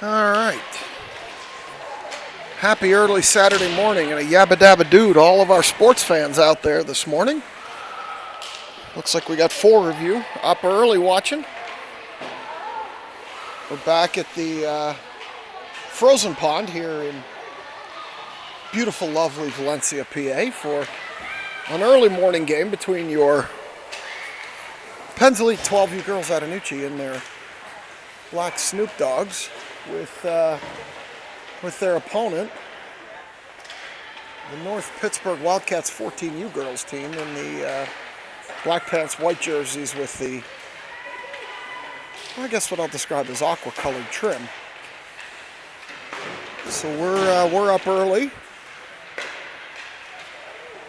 All right. Happy early Saturday morning and a yabba dabba doo to all of our sports fans out there this morning. Looks like we got 4 of you up early watching. We're back at the frozen pond here in beautiful, lovely Valencia, PA for an early morning game between your Penn's Elite 12U girls Attanucci and their black Snoop Dogs with their opponent, the North Pittsburgh Wildcats 14U girls team in the black pants, white jerseys with the, I guess what I'll describe as aqua-colored trim. So we're up early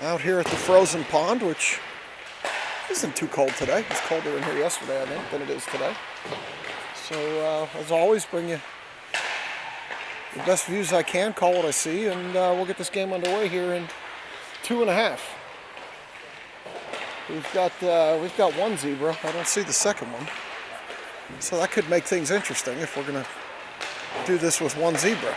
out here at the frozen pond, which isn't too cold today. It's colder in here yesterday, I think, than it is today. So as always, bring you the best views I can, call what I see, and we'll get this game underway here in 2.5. We've got one zebra. I don't see the second one, so that could make things interesting if we're gonna do this with one zebra.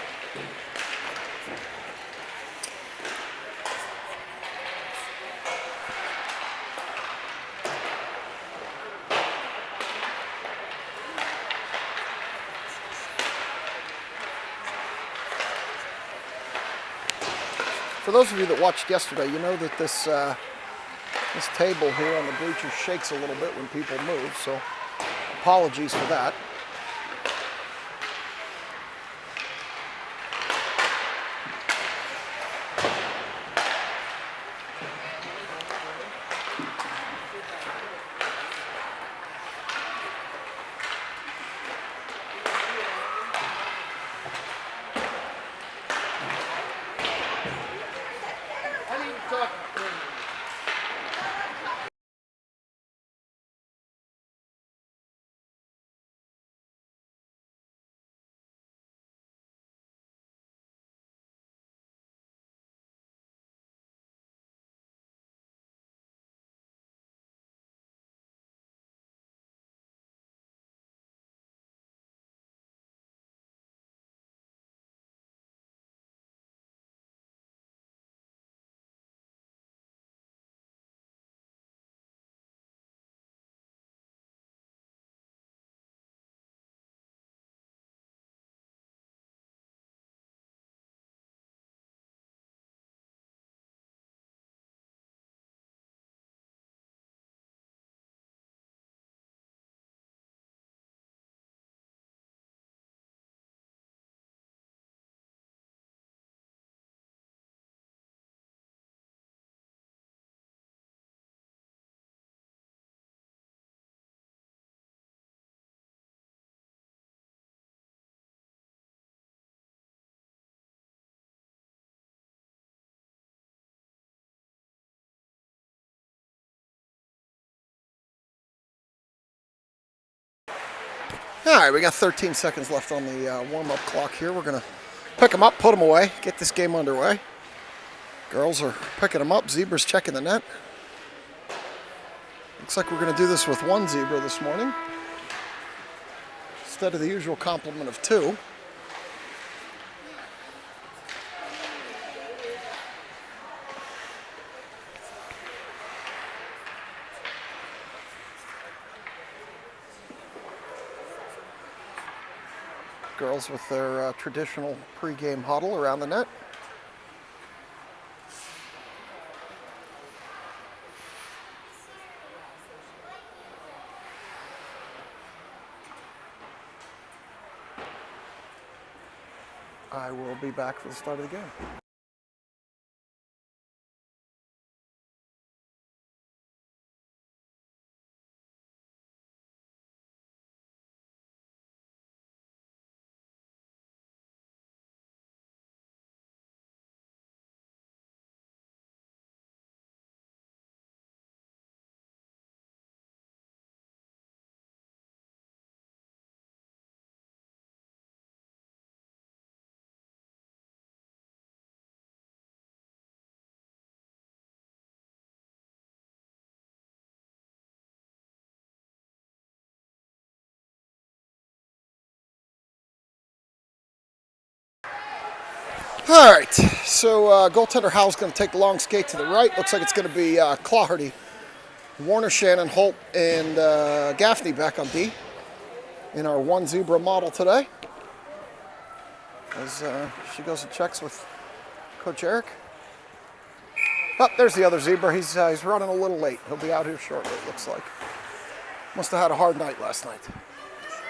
For those of you that watched yesterday, you know that this table here on the bleachers shakes a little bit when people move, so apologies for that. All right, we got 13 seconds left on the warm-up clock here. We're going to pick them up, put them away, get this game underway. Girls are picking them up. Zebra's checking the net. Looks like we're going to do this with one zebra this morning instead of the usual complement of 2. Girls with their traditional pregame huddle around the net. I will be back for the start of the game. All right, so goaltender Howell's going to take the long skate to the right. Looks like it's going to be Claherty, Warner, Shannon, Holt, and Gaffney back on D in our one zebra model today. As she goes and checks with Coach Eric. Oh, there's the other zebra. He's running a little late. He'll be out here shortly, it looks like. Must have had a hard night last night.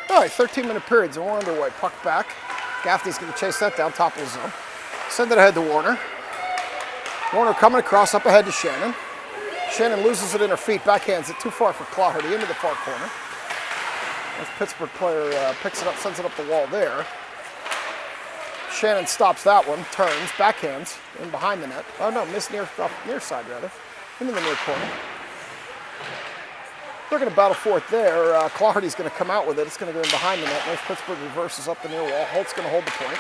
All right, 13-minute periods, and we're underway. Puck back. Gaffney's going to chase that down top of the zone. Send it ahead to Warner. Warner coming across up ahead to Shannon. Shannon loses it in her feet, backhands it too far for Claherty into the far corner. This Pittsburgh player picks it up, sends it up the wall there. Shannon stops that one, turns, backhands in behind the net. Oh no, missed near side rather, into the near corner. They're going to battle for it there. Claherty's going to come out with it. It's going to go in behind the net. North Pittsburgh reverses up the near wall. Holt's going to hold the point.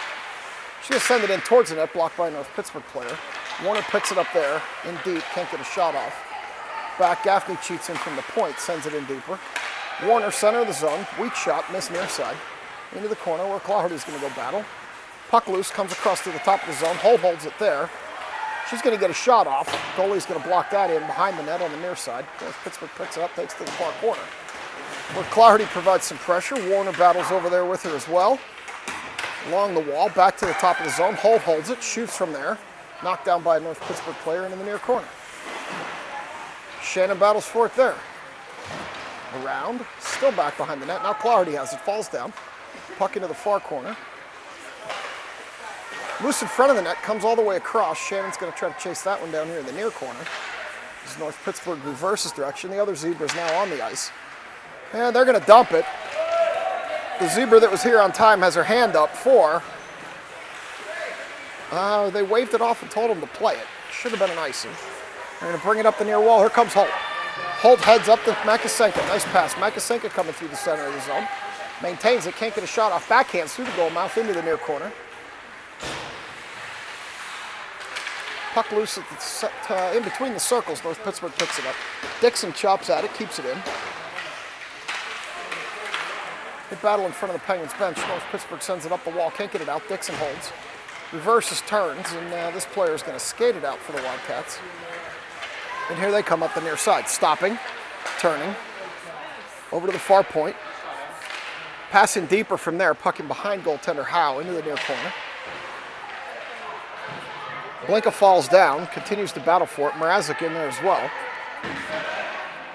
She's going to send it in towards the net, blocked by a North Pittsburgh player. Warner picks it up there, in deep, can't get a shot off. Back, Gaffney cheats in from the point, sends it in deeper. Warner, center of the zone, weak shot, missed near side. Into the corner where Claherty's going to go battle. Puck loose, comes across to the top of the zone. Holt holds it there. She's going to get a shot off. Goalie's going to block that in behind the net on the near side. North Pittsburgh picks it up, takes it to the far corner. Where Claherty provides some pressure. Warner battles over there with her as well. Along the wall, back to the top of the zone. Holt holds it, shoots from there. Knocked down by a North Pittsburgh player into the near corner. Shannon battles for it there. Around, still back behind the net. Now Claherty has it, falls down. Puck into the far corner. Loose in front of the net, comes all the way across. Shannon's going to try to chase that one down here in the near corner. This is North Pittsburgh reverses direction. The other zebra's now on the ice. And they're going to dump it. The zebra that was here on time has her hand up for. They waved it off and told him to play it. Should have been an icing. They're going to bring it up the near wall. Here comes Holt. Holt heads up to Makasenka. Nice pass. Makasenka coming through the center of the zone. Maintains it. Can't get a shot off. Backhands through the goal mouth into the near corner. Puck loose in between the circles. North Pittsburgh picks it up. Dixon chops at it. Keeps it in. Good battle in front of the Penguins bench. North Pittsburgh sends it up the wall. Can't get it out. Dixon holds. Reverses, turns, and this player is going to skate it out for the Wildcats. And here they come up the near side. Stopping, turning, over to the far point. Passing deeper from there, pucking behind goaltender Howe into the near corner. Blinka falls down, continues to battle for it. Mrazek in there as well.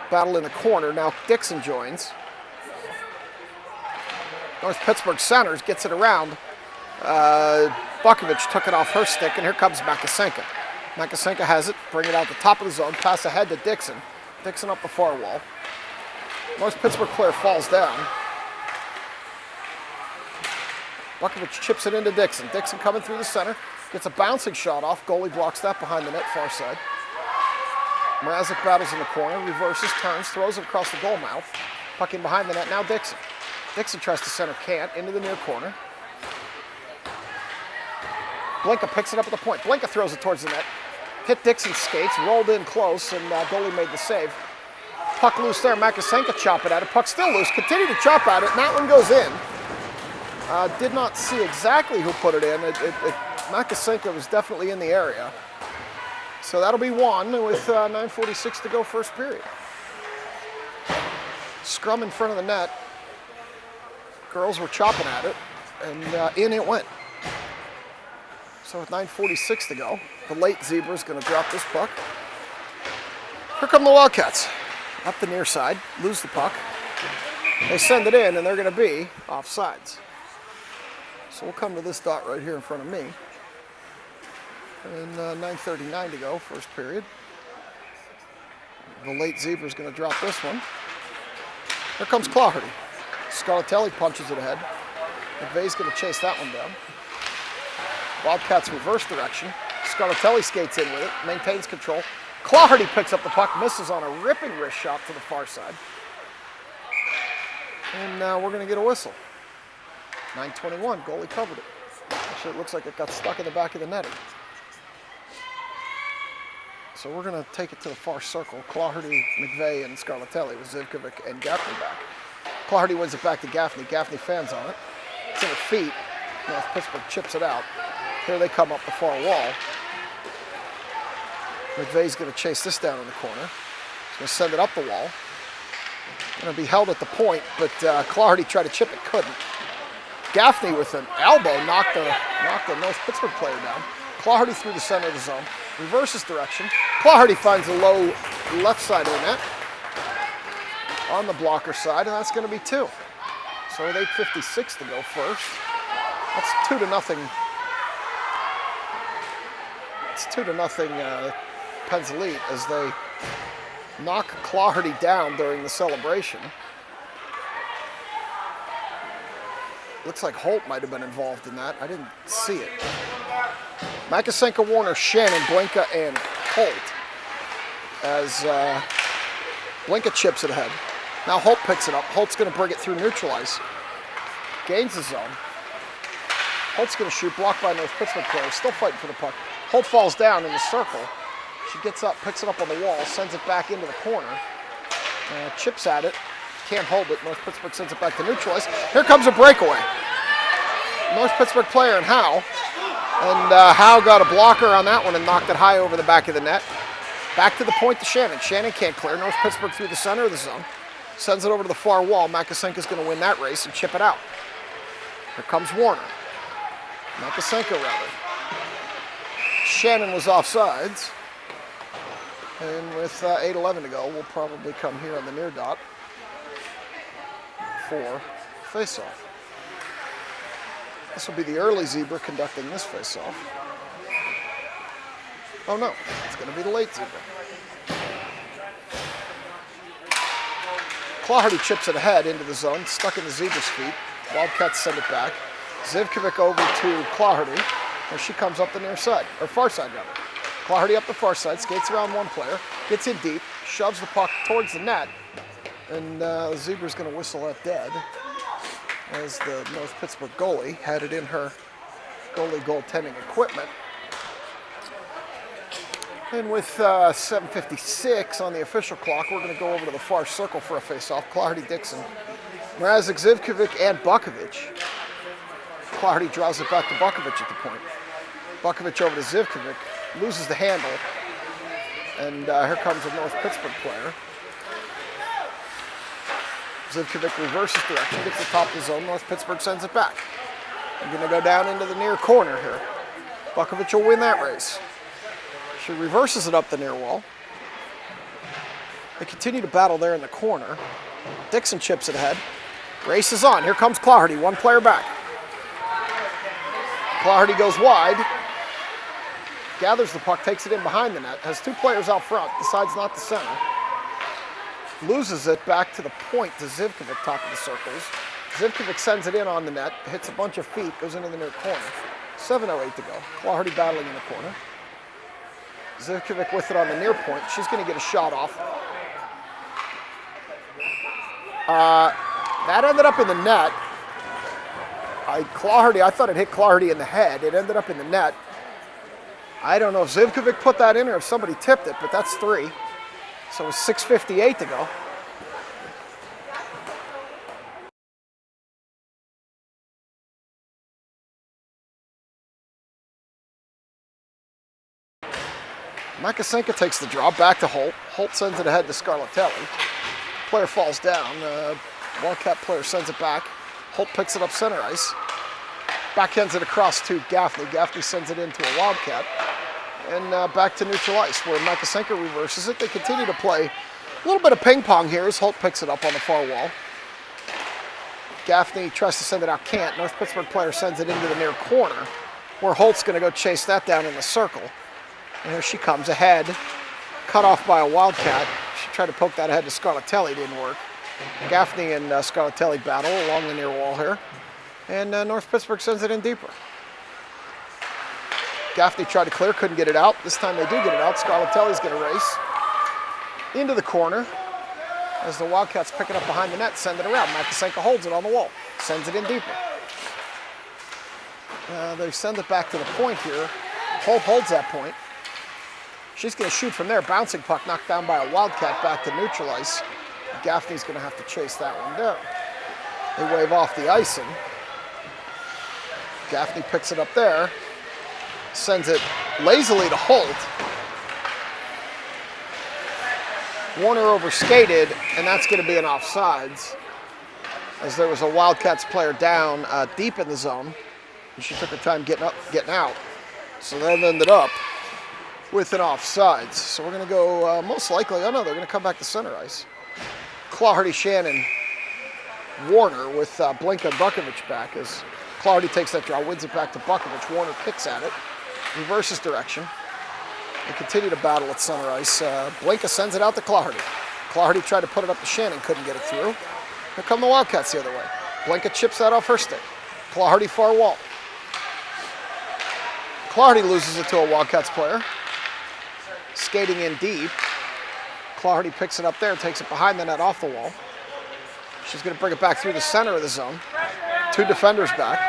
Battle in the corner. Now Dixon joins. North Pittsburgh centers, gets it around. Bukovic took it off her stick, and here comes Makasenka. Makasenka has it, bring it out the top of the zone, pass ahead to Dixon. Dixon up the far wall. North Pittsburgh player falls down. Bukovic chips it into Dixon. Dixon coming through the center, gets a bouncing shot off. Goalie blocks that behind the net, far side. Mrazek battles in the corner, reverses, turns, throws it across the goal mouth. Puck in behind the net, now Dixon. Dixon tries to center, can't, into the near corner. Blinka picks it up at the point. Blinka throws it towards the net. Hit Dixon's skates, rolled in close, and goalie made the save. Puck loose there. Makasenka chopping at it. Puck still loose. Continue to chop at it, and that one goes in. Did not see exactly who put it in. Makasenka was definitely in the area. So that'll be one with 9:46 to go first period. Scrum in front of the net. Girls were chopping at it, and in it went. So with 9:46 to go, the late zebra is going to drop this puck. Here come the Wildcats. Up the near side, lose the puck. They send it in, and they're going to be offsides. So we'll come to this dot right here in front of me. And 9:39 to go, first period. The late zebra is going to drop this one. Here comes Claherty. Scarlatelli punches it ahead. McVeigh's going to chase that one down. Wildcats reverse direction. Scarlatelli skates in with it, maintains control. Claherty picks up the puck, misses on a ripping wrist shot to the far side. And now we're going to get a whistle. 9:21, goalie covered it. Actually, it looks like it got stuck in the back of the netting. So we're going to take it to the far circle. Claherty, McVeigh, and Scarlatelli with Zivkovic and Gaffney back. Claherty wins it back to Gaffney. Gaffney fans on it. It's in her feet. North Pittsburgh chips it out. Here they come up the far wall. McVeigh's going to chase this down in the corner. He's going to send it up the wall. Going to be held at the point, but Clardy tried to chip it, couldn't. Gaffney with an elbow knocked the North Pittsburgh player down. Clardy through the center of the zone, reverses direction. Clardy finds a low left side of the net on the blocker side, and that's going to be 2. So with 8:56 to go first, that's 2-0. It's 2-0 Penn's Elite as they knock Clardy down during the celebration. Looks like Holt might have been involved in that. I didn't see it. Makasenka, Warner, Shannon, Blinka, and Holt as Blinka chips it ahead. Now Holt picks it up. Holt's going to bring it through neutralize. Gains the zone. Holt's going to shoot, blocked by North Pittsburgh player. Still fighting for the puck. Holt falls down in the circle. She gets up, picks it up on the wall, sends it back into the corner. Chips at it. Can't hold it. North Pittsburgh sends it back to neutralize. Here comes a breakaway. North Pittsburgh player and Howe. And Howe got a blocker on that one and knocked it high over the back of the net. Back to the point to Shannon. Shannon can't clear. North Pittsburgh through the center of the zone. Sends it over to the far wall. Makasenka's going to win that race and chip it out. Here comes Warner. Makasenka, rather. Shannon was offsides. And with 8:11 to go, we'll probably come here on the near dot for face-off. This will be the early Zebra conducting this face-off. Oh no, it's going to be the late Zebra. Clardy chips it ahead into the zone, stuck in the Zebra's feet. Wildcats send it back. Zivkovic over to Clardy, and she comes up the near side, or far side rather. Clardy up the far side, skates around one player, gets in deep, shoves the puck towards the net, and the Zebra's going to whistle that dead as the North Pittsburgh goalie had it in her goalie goaltending equipment. And with 7:56 on the official clock, we're going to go over to the far circle for a face-off. Clardy, Dixon, Mrazek, Zivkovic, and Bukovic. Clardy draws it back to Bukovic at the point. Bukovic over to Zivkovic, loses the handle, and here comes a North Pittsburgh player. Zivkovic reverses direction, gets the top of the zone. North Pittsburgh sends it back. They're going to go down into the near corner here. Bukovic will win that race. She reverses it up the near wall. They continue to battle there in the corner. Dixon chips it ahead. Race is on. Here comes Clardy, one player back. Clardy goes wide. Gathers the puck, takes it in behind the net. Has 2 players out front, decides not to center. Loses it back to the point to Zivkovic, top of the circles. Zivkovic sends it in on the net, hits a bunch of feet, goes into the near corner. 7:08 to go. Clardy battling in the corner. Zivkovic with it on the near point. She's going to get a shot off. That ended up in the net. I thought it hit Clardy in the head. It ended up in the net. I don't know if Zivkovic put that in or if somebody tipped it, but that's 3. So it's 6:58 to go. Makasenka takes the draw, back to Holt. Holt sends it ahead to Scarlatelli. Player falls down. Wildcat player sends it back. Holt picks it up center ice. Backhands it across to Gaffney. Gaffney sends it into a Wildcat. And back to neutral ice where Makasenka reverses it. They continue to play a little bit of ping pong here as Holt picks it up on the far wall. Gaffney tries to send it out, can't. North Pittsburgh player sends it into the near corner where Holt's going to go chase that down in the circle. And here she comes ahead, cut off by a Wildcat. She tried to poke that ahead to Scarlatelli, didn't work. Gaffney and Scarlatelli battle along the near wall here. And North Pittsburgh sends it in deeper. Gaffney tried to clear, couldn't get it out. This time they do get it out. Scarlatelli's going to race into the corner as the Wildcats pick it up behind the net, send it around. Makasenka holds it on the wall, sends it in deeper. They send it back to the point here. Holt holds that point. She's going to shoot from there. Bouncing puck knocked down by a Wildcat back to neutral ice. Gaffney's going to have to chase that one down. They wave off the icing. Gaffney picks it up there. sends it lazily to Holt. Warner overskated, and that's going to be an offsides, as there was a Wildcats player down deep in the zone, and she took her time getting out. So that ended up with an offsides. So we're going to go most likely, they're going to come back to center ice. Clardy, Shannon, Warner with Blinka and Bukovic back as Clardy takes that draw, wins it back to Bukovic. Warner kicks at it, reverses direction. They continue to battle at center ice. Blinka sends it out to Clardy. Clardy tried to put it up to Shannon, couldn't get it through. Here come the Wildcats the other way. Blinka chips that off her stick. Clardy far wall. Clardy loses it to a Wildcats player. Skating in deep. Clardy picks it up there, takes it behind the net off the wall. She's going to bring it back through the center of the zone. 2 defenders back.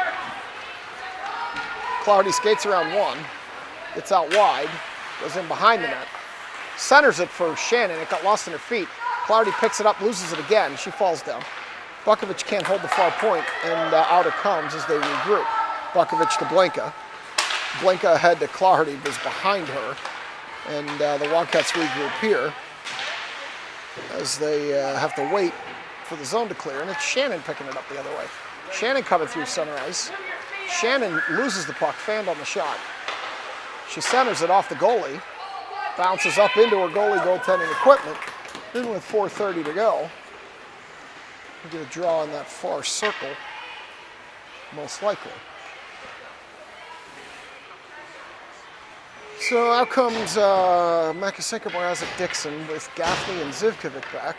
Clardy skates around 1. Gets out wide. Goes in behind the net. Centers it for Shannon. It got lost in her feet. Clardy picks it up, loses it again. She falls down. Bukovic can't hold the far point, and out it comes as they regroup. Bukovic to Blinka. Blinka ahead to Clardy, was behind her. And the Wildcats regroup here as they have to wait for the zone to clear. And it's Shannon picking it up the other way. Shannon coming through center ice. Shannon loses the puck, fanned on the shot. She centers it off the goalie, bounces up into her goaltending equipment, then with 4:30 to go. We'll get a draw in that far circle, most likely. So out comes Makasenko, Mrazek, Dixon with Gaffney and Zivkovic back.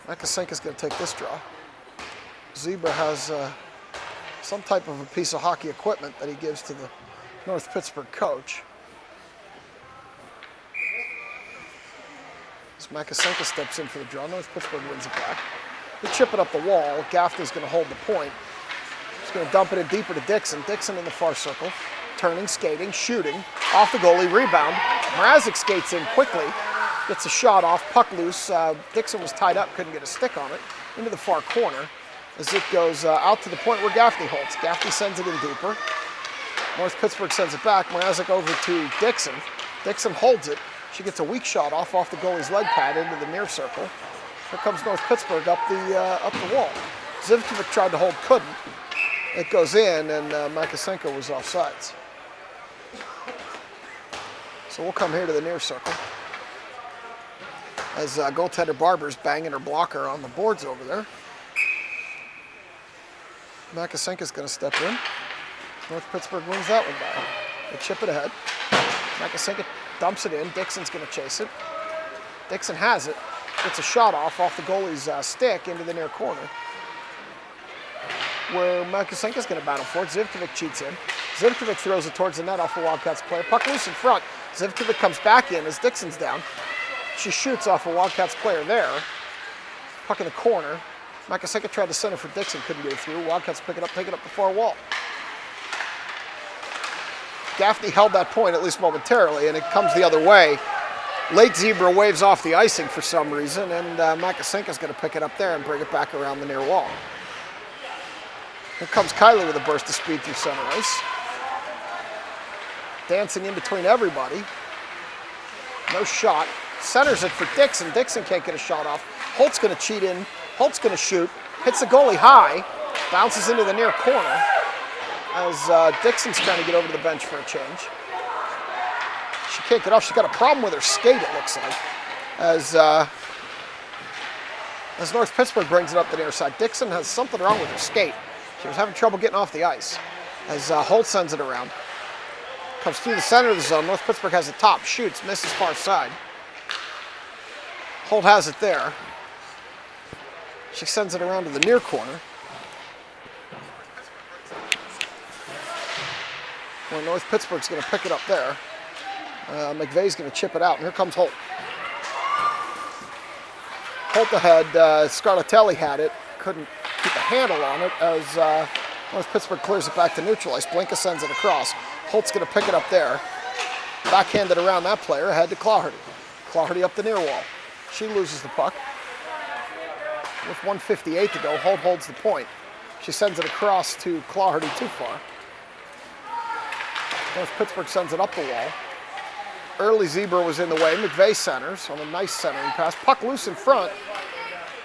Makasenko's going to take this draw. Zebra has some type of a piece of hockey equipment that he gives to the North Pittsburgh coach. As Makasenko steps in for the draw, North Pittsburgh wins it back. They chip it up the wall. Gaffney's going to hold the point. He's going to dump it in deeper to Dixon. Dixon in the far circle. Turning, skating, shooting. Off the goalie, rebound. Mrazek skates in quickly. Gets a shot off, puck loose. Dixon was tied up, couldn't get a stick on it. Into the far corner as it goes out to the point where Gaffney holds. Gaffney sends it in deeper. North Pittsburgh sends it back. Mrazek over to Dixon. Dixon holds it. She gets a weak shot off the goalie's leg pad into the near circle. Here comes North Pittsburgh up the wall. Zivkovic tried to hold, couldn't. It goes in, and Makasenko was offsides. So we'll come here to the near circle as goaltender Barber's banging her blocker on the boards over there. Makasenko's going to step in. North Pittsburgh wins that one back. They chip it ahead. Makasenko dumps it in. Dixon's going to chase it. Dixon has it. Gets a shot off the goalie's stick into the near corner, where Makasenko's going to battle for it. Zivkovic cheats in. Zivkovic throws it towards the net off a Wildcats player. Puck loose in front. Zivkovic comes back in as Dixon's down. She shoots off a Wildcats player there. Puck in the corner. Makasenko tried to center for Dixon, couldn't get it through. Wildcats pick it up, take it up the far wall. Gaffney held that point, at least momentarily, and it comes the other way. Late Zebra waves off the icing for some reason, and Makasenko's going to pick it up there and bring it back around the near wall. Here comes Kylie with a burst of speed through center ice. Dancing in between everybody. No shot. Centers it for Dixon. Dixon can't get a shot off. Holt's going to cheat in. Holt's going to shoot. Hits the goalie high. Bounces into the near corner as Dixon's trying to get over to the bench for a change. She can't get off. She's got a problem with her skate, it looks like. As North Pittsburgh brings it up the near side. Dixon has something wrong with her skate. She was having trouble getting off the ice. As Holt sends it around. Comes through the center of the zone. North Pittsburgh has the top. Shoots. Misses far side. Holt has it there. She sends it around to the near corner, where North Pittsburgh's going to pick it up there. McVeigh's going to chip it out, and here comes Holt. Holt ahead. Scarlatelli had it. Couldn't keep a handle on it as North Pittsburgh clears it back to neutral ice. Blinka sends it across. Holt's going to pick it up there. Backhanded around that player, ahead to Clardy. Clardy up the near wall. She loses the puck. With 1:58 to go, Holt holds the point. She sends it across to Clardy too far. North Pittsburgh sends it up the wall. Early Zebra was in the way. McVeigh centers on a nice centering pass. Puck loose in front.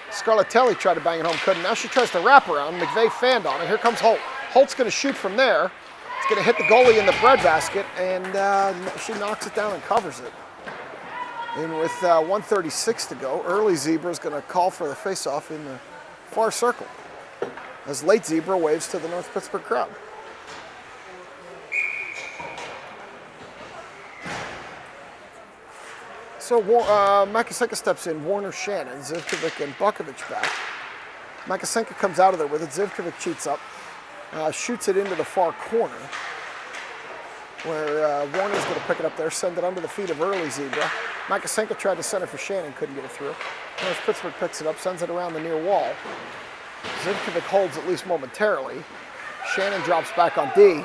Scarlatelli tried to bang it home, couldn't. Now she tries to wrap around. McVeigh fanned on it. Here comes Holt. Holt's going to shoot from there. It's going to hit the goalie in the breadbasket, and she knocks it down and covers it. And with 1:36 to go, early Zebra is going to call for the faceoff in the far circle as late Zebra waves to the North Pittsburgh crowd. So Makasenka steps in, Warner, Shannon, Zivkovic, and Bukovic back. Makasenka comes out of there with it. Zivkovic cheats up, shoots it into the far corner, where Warner's going to pick it up there, send it under the feet of early Zebra. Makasenka tried to center for Shannon, couldn't get it through. North Pittsburgh picks it up, sends it around the near wall. Zivkovic holds at least momentarily. Shannon drops back on D.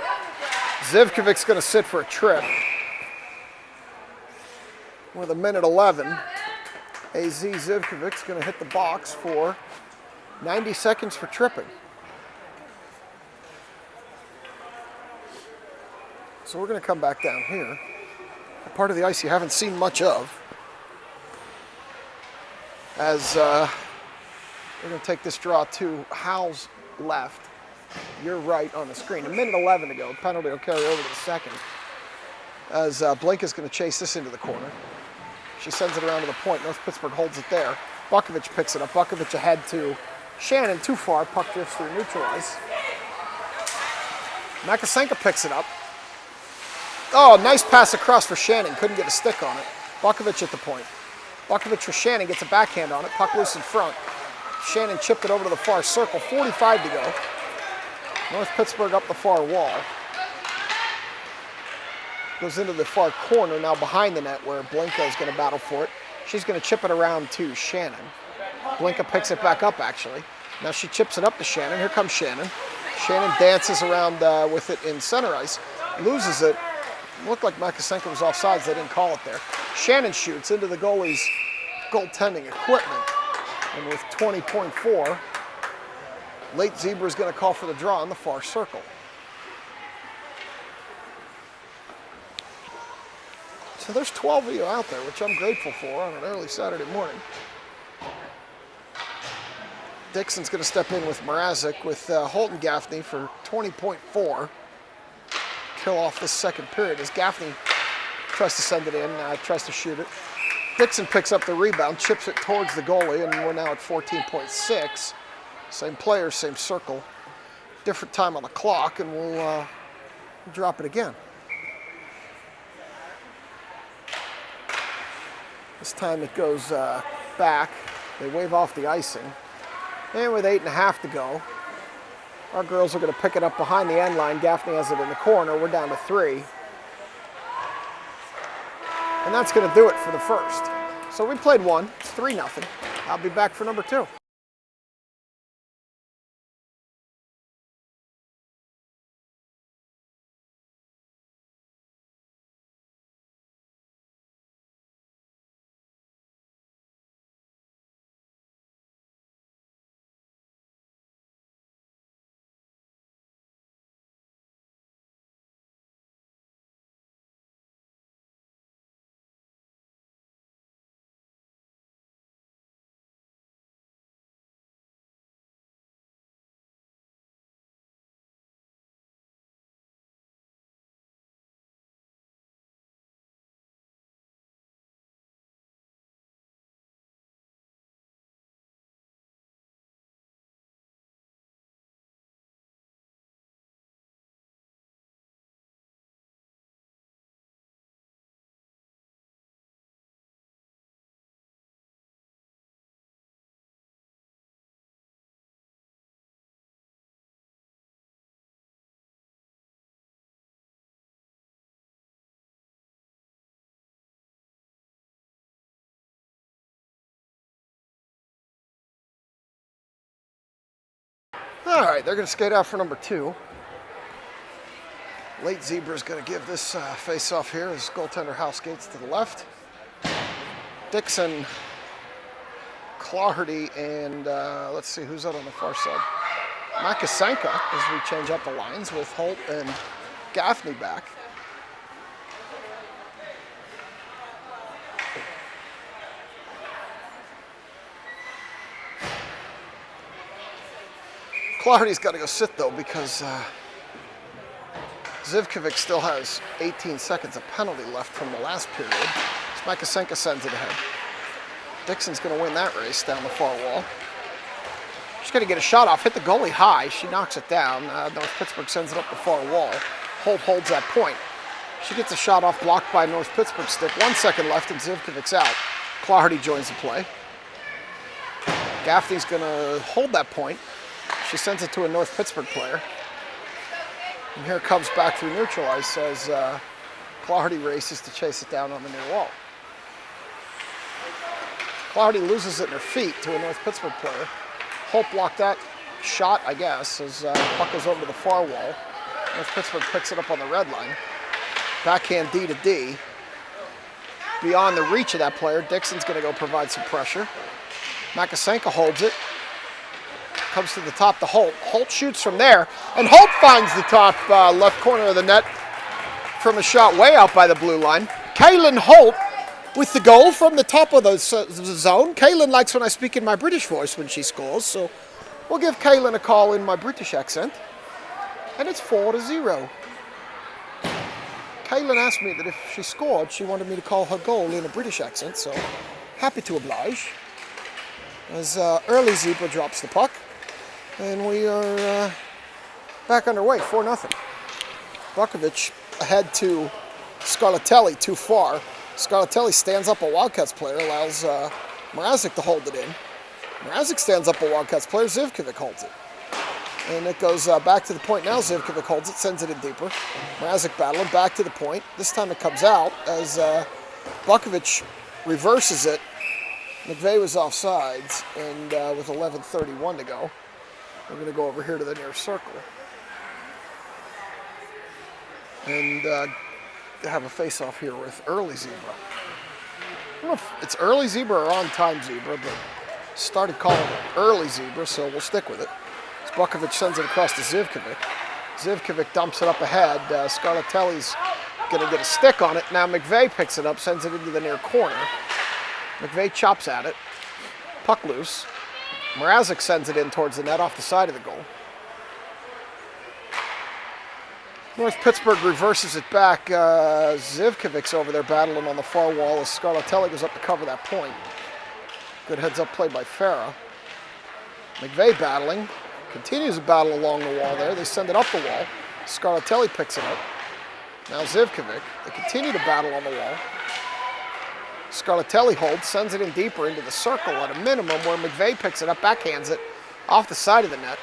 Zivkovic's going to sit for a trip. With a minute 11, AZ Zivkovic's going to hit the box for 90 seconds for tripping. So we're going to come back down here. A part of the ice you haven't seen much of. As we're going to take this draw to Hal's left. You're right on the screen. A minute 11 to go. Penalty will carry over to the second. As Blink is going to chase this into the corner. She sends it around to the point. North Pittsburgh holds it there. Bukovic picks it up. Bukovic ahead to Shannon. Too far. Puck drifts through neutral ice. Makasenka picks it up. Oh, nice pass across for Shannon. Couldn't get a stick on it. Bukovic at the point. Bukovic for Shannon. Gets a backhand on it. Puck loose in front. Shannon chipped it over to the far circle. 45 to go. North Pittsburgh up the far wall. Goes into the far corner, now behind the net where Blinka is going to battle for it. She's going to chip it around to Shannon. Blinka picks it back up, actually. Now she chips it up to Shannon. Here comes Shannon. Shannon dances around with it in center ice. Loses it. Looked like Makasenka was offsides. They didn't call it there. Shannon shoots into the goalie's goaltending equipment. And with 20.4, late Zebra is going to call for the draw in the far circle. So there's 12 of you out there, which I'm grateful for on an early Saturday morning. Dixon's going to step in with Mrazek with Holt and Gaffney for 20.4. Kill off this second period as Gaffney tries to send it in, tries to shoot it. Dixon picks up the rebound, chips it towards the goalie, and we're now at 14.6. Same player, same circle. Different time on the clock, and we'll drop it again. This time it goes back. They wave off the icing. And with 8.5 to go, our girls are going to pick it up behind the end line. Gaffney has it in the corner. We're down to 3. And that's going to do it for the first. So we played one. It's 3-0. I'll be back for number 2. All right, they're going to skate out for number 2. Late Zebra is going to give this face-off here as goaltender Hal skates to the left. Dixon, Clardy, and let's see who's out on the far side. Makasenka as we change up the lines with Holt and Gaffney back. Clardy's got to go sit, though, because Zivkovic still has 18 seconds of penalty left from the last period. Smakasenka sends it ahead. Dixon's going to win that race down the far wall. She's going to get a shot off, hit the goalie high. She knocks it down. North Pittsburgh sends it up the far wall. Holt holds that point. She gets a shot off, blocked by North Pittsburgh stick. 1 second left, and Zivkovic's out. Clardy joins the play. Gaffney's going to hold that point. She sends it to a North Pittsburgh player. And here it comes back through neutral ice as Clardy races to chase it down on the near wall. Clardy loses it in her feet to a North Pittsburgh player. Holt blocked that shot, I guess, as puck goes over to the far wall. North Pittsburgh picks it up on the red line. Backhand D to D. Beyond the reach of that player, Dixon's going to go provide some pressure. Makasenka holds it. Comes to the top to Holt. Holt shoots from there, and Holt finds the top left corner of the net from a shot way out by the blue line. Kaylin Holt with the goal from the top of the zone. Kaylin likes when I speak in my British voice when she scores, so we'll give Kaylin a call in my British accent. And it's 4-0. Kaylin asked me that if she scored, she wanted me to call her goal in a British accent, so happy to oblige. As early Zebra drops the puck, and we are back underway, 4-0. Bukovic ahead to Scarlatelli, too far. Scarlatelli stands up a Wildcats player, allows Mrazek to hold it in. Mrazek stands up a Wildcats player, Zivkovic holds it. And it goes back to the point now. Zivkovic holds it, sends it in deeper. Mrazek battling back to the point. This time it comes out as Bukovic reverses it. McVeigh was offsides, and with 11:31 to go, we're going to go over here to the near circle. And have a face-off here with early Zebra. I don't know if it's early Zebra or on-time Zebra, but started calling it early Zebra, so we'll stick with it. Bukovic sends it across to Zivkovic. Zivkovic dumps it up ahead. Scarlatelli's going to get a stick on it. Now McVeigh picks it up, sends it into the near corner. McVeigh chops at it. Puck loose. Mrazek sends it in towards the net off the side of the goal. North Pittsburgh reverses it back. Zivkovic's over there battling on the far wall as Scarlatelli goes up to cover that point. Good heads-up play by Farah. McVeigh battling. Continues to battle along the wall there. They send it up the wall. Scarlatelli picks it up. Now Zivkovic. They continue to battle on the wall. Scarlatelli holds, sends it in deeper into the circle at a minimum where McVeigh picks it up, backhands it off the side of the net.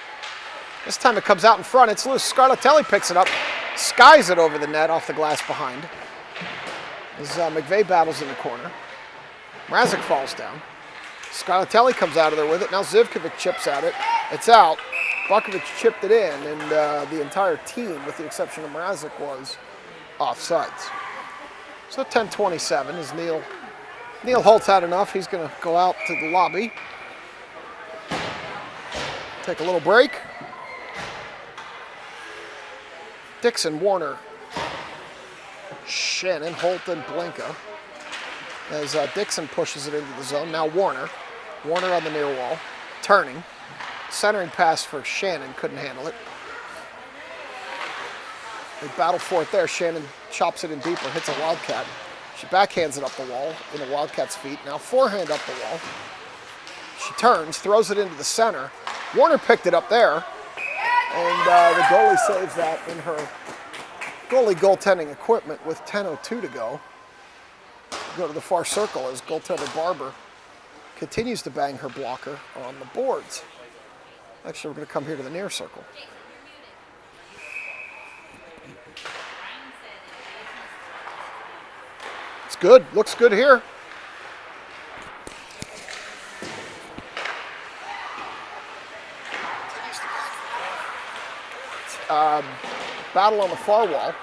This time it comes out in front. It's loose. Scarlatelli picks it up, skies it over the net off the glass behind. As McVeigh battles in the corner. Mrazek falls down. Scarlatelli comes out of there with it. Now Zivkovic chips at it. It's out. Bukovic chipped it in, and the entire team, with the exception of Mrazek, was offsides. So 10:27 is Neil Holt's had enough. He's going to go out to the lobby. Take a little break. Dixon, Warner, Shannon, Holt, and Blinka. As Dixon pushes it into the zone. Now Warner. Warner on the near wall. Turning. Centering pass for Shannon. Couldn't handle it. They battle for it there. Shannon chops it in deeper. Hits a Wildcat. She backhands it up the wall in the Wildcat's feet. Now forehand up the wall. She turns. Throws it into the center. Warner picked it up there. And the goalie saves that in her goalie goaltending equipment with 10:02 to go. Go to the far circle as goaltender Barber continues to bang her blocker on the boards. Actually, we're going to come here to the near circle. It's good. Looks good here. Battle on the far wall.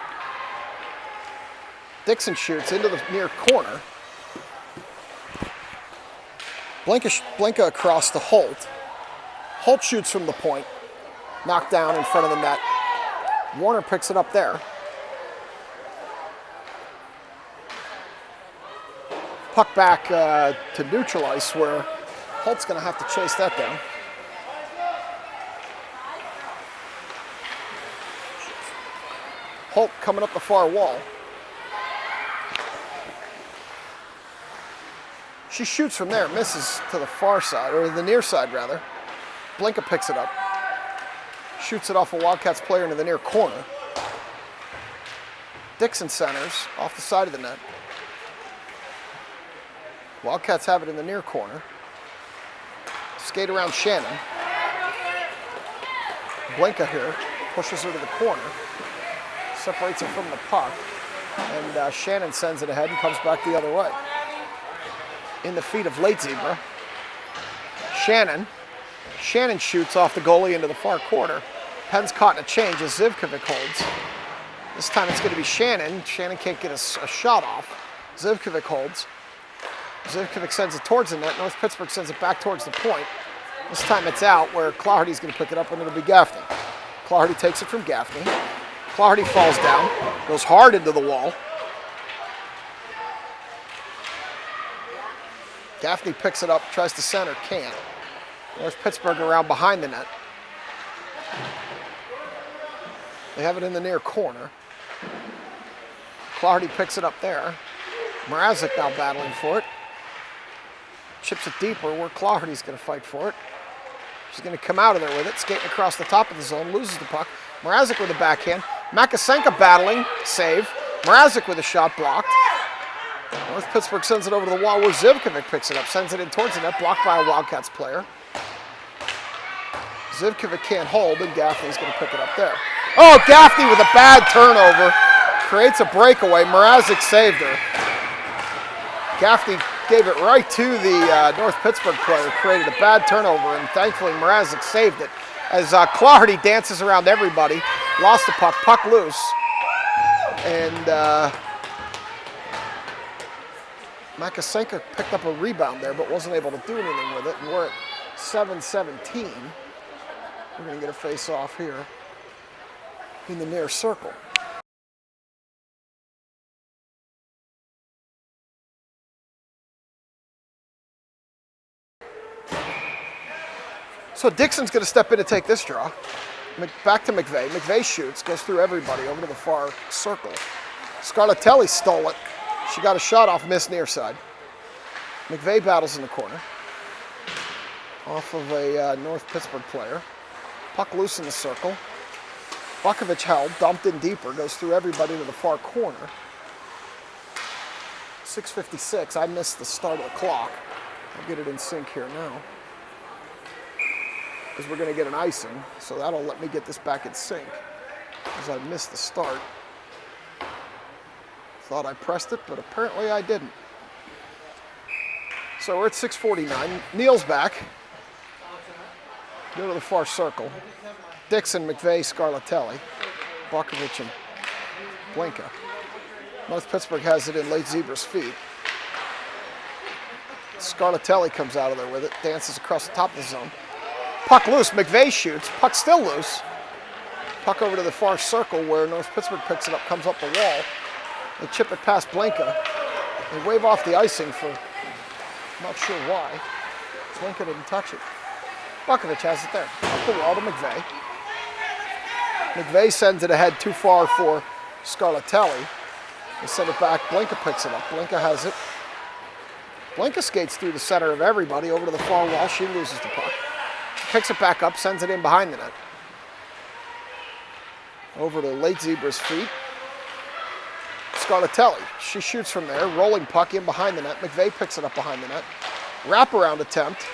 Dixon shoots into the near corner. Blinka across to Holt. Holt shoots from the point. Knocked down in front of the net. Warner picks it up there. Puck back to neutral ice where Holt's going to have to chase that down. Holt coming up the far wall. She shoots from there, misses to the far side, or the near side rather. Blinka picks it up. Shoots it off a Wildcats player into the near corner. Dixon centers off the side of the net. Wildcats have it in the near corner. Skate around Shannon. Blinka here pushes her to the corner. Separates her from the puck. And Shannon sends it ahead and comes back the other way. In the feet of late zebra. Shannon shoots off the goalie into the far corner. Penn's caught in a change as Zivkovic holds. This time it's going to be Shannon. Shannon can't get a shot off. Zivkovic holds. Zivkovic sends it towards the net. North Pittsburgh sends it back towards the point. This time it's out where Claherty's going to pick it up and it'll be Gaffney. Claherty takes it from Gaffney. Claherty falls down, goes hard into the wall. Gaffney picks it up, tries to center, can't. North Pittsburgh around behind the net. They have it in the near corner. Claherty picks it up there. Mrazek now battling for it. Chips it deeper where Claherty's going to fight for it. She's going to come out of there with it, skating across the top of the zone, loses the puck. Mrazek with a backhand. Makasenka battling, save. Mrazek with a shot blocked. North Pittsburgh sends it over to the wall where Zivkovic picks it up, sends it in towards the net, blocked by a Wildcats player. Zivkovic can't hold, and Gaffney's going to pick it up there. Oh, Gaffney with a bad turnover. Creates a breakaway. Mrazek saved her. Gaffney gave it right to the North Pittsburgh player, created a bad turnover, and thankfully Mrazek saved it. As Claherty dances around everybody, lost the puck, puck loose, and Makasenka picked up a rebound there, but wasn't able to do anything with it, and we're at 7-17. We're going to get a face-off here in the near circle. So Dixon's going to step in to take this draw. Back to McVeigh. McVeigh shoots, goes through everybody over to the far circle. Scarlatelli stole it. She got a shot off, missed near side. McVeigh battles in the corner. Off of a North Pittsburgh player. Puck loose in the circle. Bukovic held, dumped in deeper, goes through everybody to the far corner. 6:56, I missed the start of the clock. I'll get it in sync here now. Because we're going to get an icing, so that'll let me get this back in sync. Because I missed the start. Thought I pressed it, but apparently I didn't. So we're at 6:49. Neal's back. Go to the far circle. Dixon, McVeigh, Scarlatelli, Bukovic, and Blinka. North Pittsburgh has it in late Zebra's feet. Scarlatelli comes out of there with it, dances across the top of the zone. Puck loose, McVeigh shoots, puck still loose. Puck over to the far circle where North Pittsburgh picks it up, comes up the wall. They chip it past Blinka. They wave off the icing for, I'm not sure why. Blinka didn't touch it. Bukovic has it there, up the wall to McVeigh. McVeigh sends it ahead too far for Scarlatelli. They send it back, Blinka picks it up, Blinka has it. Blinka skates through the center of everybody over to the far wall, she loses the puck. Picks it back up, sends it in behind the net. Over to late Zebra's feet. Scarlatelli, she shoots from there, rolling puck in behind the net. McVeigh picks it up behind the net. Wraparound attempt,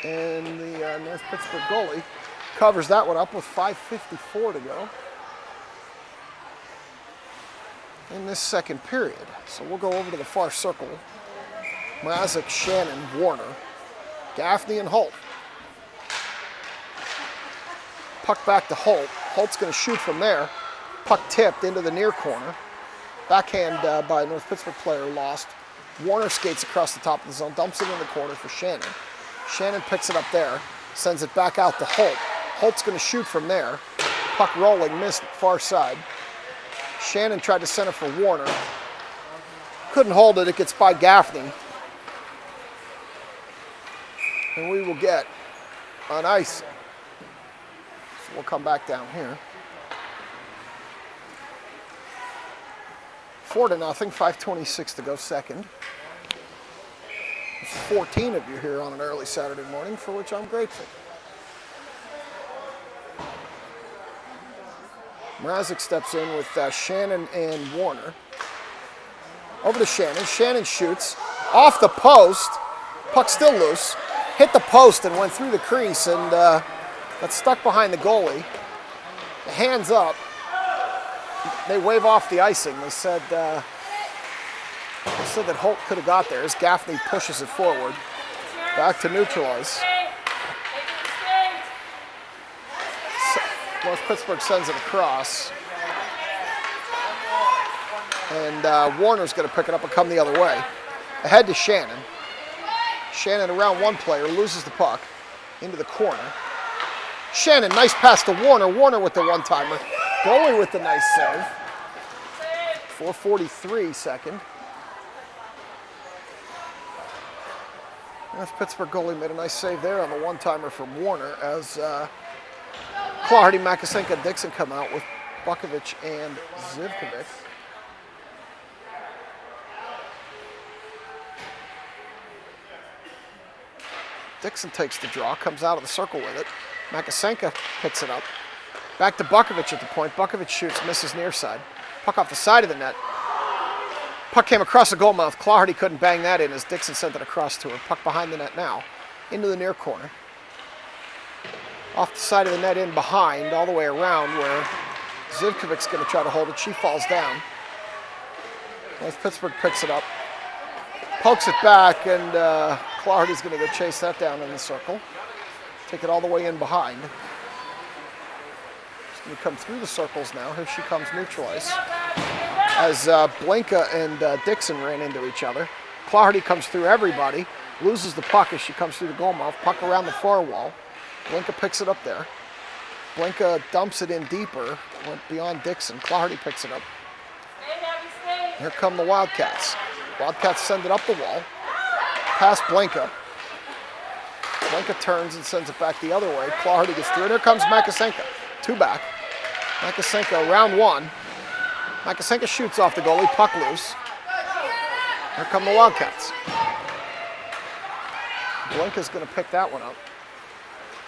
and the North Pittsburgh goalie covers that one up with 5:54 to go in this second period. So we'll go over to the far circle. Mrazek, Shannon, Warner, Gaffney, and Holt. Puck back to Holt. Holt's going to shoot from there. Puck tipped into the near corner. Backhand by a North Pittsburgh player lost. Warner skates across the top of the zone, dumps it in the corner for Shannon. Shannon picks it up there, sends it back out to Holt. Holt's going to shoot from there. Puck rolling, missed far side. Shannon tried to center for Warner. Couldn't hold it, it gets by Gaffney. And we will get an icing. So we'll come back down here. 4-0, 5:26 to go second. There's 14 of you here on an early Saturday morning, for which I'm grateful. Mrazek steps in with Shannon and Warner. Over to Shannon. Shannon shoots off the post. Puck still loose. Hit the post and went through the crease and got stuck behind the goalie. The hands up. They wave off the icing. They said that Holt could have got there as Gaffney pushes it forward. Back to neutralize. North Pittsburgh sends it across. And Warner's going to pick it up and come the other way. Ahead to Shannon. Shannon around one player, loses the puck into the corner. Shannon, nice pass to Warner. Warner with the one-timer. Goalie with the nice save. 4:43 second. North Pittsburgh goalie made a nice save there on the one-timer from Warner as Clardy, Makasenka, Dixon come out with Bukovic and Zivkovic. Dixon takes the draw, comes out of the circle with it. Makasenka picks it up. Back to Bukovic at the point. Bukovic shoots, misses near side. Puck off the side of the net. Puck came across the goal mouth. Clardy couldn't bang that in as Dixon sent it across to her. Puck behind the net now. Into the near corner. Off the side of the net in behind, all the way around where Zivkovic's going to try to hold it. She falls down. North Pittsburgh picks it up. Pokes it back, and Clardy's going to go chase that down in the circle. Take it all the way in behind. She's going to come through the circles now. Here she comes neutralized. As Blinka and Dixon ran into each other. Clardy comes through everybody. Loses the puck as she comes through the goal mouth. Puck around the far wall. Blinka picks it up there. Blinka dumps it in deeper. Went beyond Dixon. Clardy picks it up. Here come the Wildcats. Wildcats send it up the wall. Past Blinka. Blinka turns and sends it back the other way. Clardy gets through it. Here comes Makasenka. Two back. Makasenka around one. Makasenka shoots off the goalie. Puck loose. Here come the Wildcats. Blinka's going to pick that one up.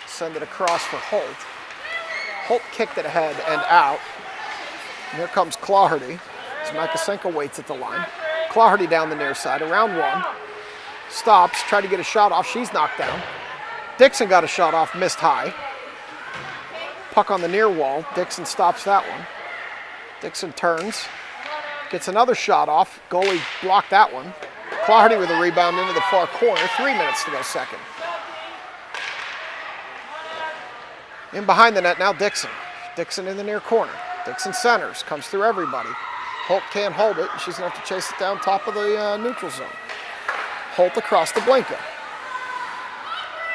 Send it across for Holt. Holt kicked it ahead and out. And here comes Clardy. As Makasenka waits at the line. Clardy down the near side, around one. Stops, tried to get a shot off. She's knocked down. Dixon got a shot off, missed high. Puck on the near wall. Dixon stops that one. Dixon turns. Gets another shot off. Goalie blocked that one. Clardy with a rebound into the far corner. 3 minutes to go second. In behind the net now, Dixon. Dixon in the near corner. Dixon centers, comes through everybody. Holt can't hold it. She's going to have to chase it down top of the neutral zone. Holt across to Blinka.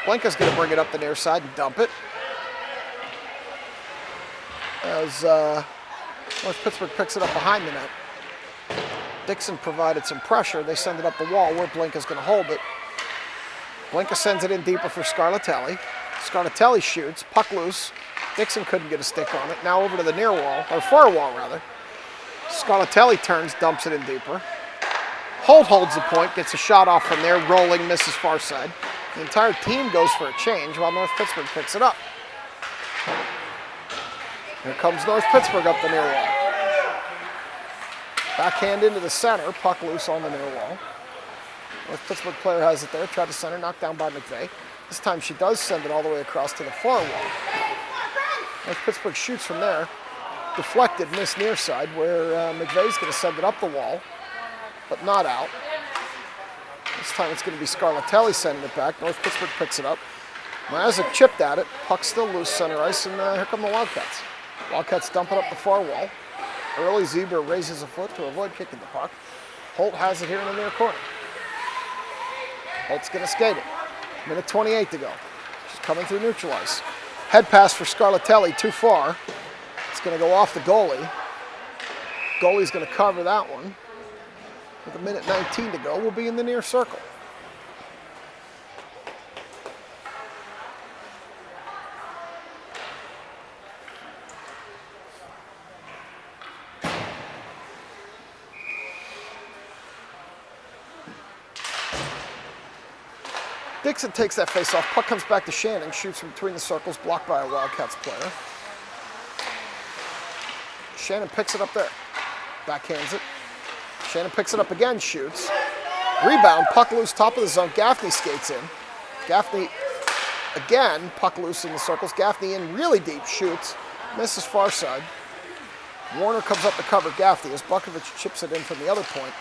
Blinka's going to bring it up the near side and dump it. As North Pittsburgh picks it up behind the net. Dixon provided some pressure. They send it up the wall where Blinka's going to hold it. Blinka sends it in deeper for Scarlatelli. Scarlatelli shoots, puck loose. Dixon couldn't get a stick on it. Now over to the near wall, or far wall rather. Scarlatelli turns, dumps it in deeper. Holt holds the point, gets a shot off from there, rolling, misses far side. The entire team goes for a change while North Pittsburgh picks it up. Here comes North Pittsburgh up the near wall. Backhand into the center, puck loose on the near wall. North Pittsburgh player has it there, tried to center, knocked down by McVeigh. This time she does send it all the way across to the far wall. North Pittsburgh shoots from there. Deflected, missed near side where McVeigh's going to send it up the wall, but not out. This time it's going to be Scarlatelli sending it back. North Pittsburgh picks it up. Mrazek chipped at it. Puck still loose center ice, and here come the Wildcats. Wildcats dump it up the far wall. Early Zebra raises a foot to avoid kicking the puck. Holt has it here in the near corner. Holt's going to skate it. Minute 28 to go. She's coming through neutralize. Head pass for Scarlatelli, too far. It's going to go off the goalie. Goalie's going to cover that one. With a minute 19 to go, we'll be in the near circle. Dixon takes that face off. Puck comes back to Shannon. Shoots from between the circles, blocked by a Wildcats player. Shannon picks it up there. Backhands it. Shannon picks it up again, shoots. Rebound, puck loose, top of the zone. Gaffney skates in. Gaffney, again, puck loose in the circles. Gaffney in really deep, shoots. Misses far side. Warner comes up to cover Gaffney as Bukovic chips it in from the other point.